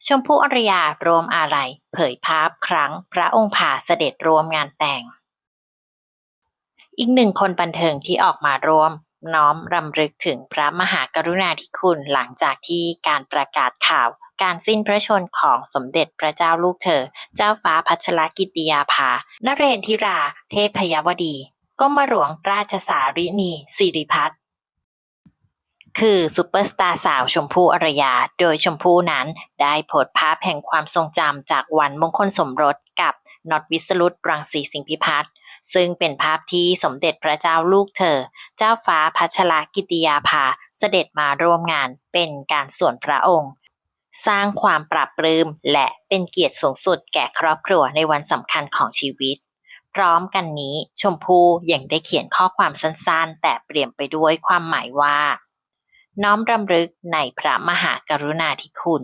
ชมพู่อารยารวมอาลัยเผยภาพครั้งพระองค์ผ่าเสด็จร่วมงานแต่งอีกหนึ่งคนบันเทิงที่ออกมาร่วมน้อมรำลึกถึงพระมหากรุณาธิคุณหลังจากที่การประกาศข่าวการสิ้นพระชนม์ของสมเด็จพระเจ้าลูกเธอเจ้าฟ้าพัชรกิติยาภานเรศธิราเทพยวดีกรมหลวงราชสารินีสิริพัฒน์คือซูเปอร์สตาร์สาวชมพู่อารยาโดยชมพู่นั้นได้โพสต์ภาพแห่งความทรงจำจากวันมงคลสมรสกับน็อตวิสรุตรังสีสิงห์พิพัฒน์ซึ่งเป็นภาพที่สมเด็จพระเจ้าลูกเธอเจ้าฟ้าพัชรกิติยาภาเสด็จมาร่วมงานเป็นการส่วนพระองค์สร้างความปรับปลื้มและเป็นเกียรติสูงสุดแก่ครอบครัวในวันสำคัญของชีวิตพร้อมกันนี้ชมพู่ยังได้เขียนข้อความสั้นๆแต่เปลี่ยนไปด้วยความหมายว่าน้อมรำลึกในพระมหากรุณาธิคุณ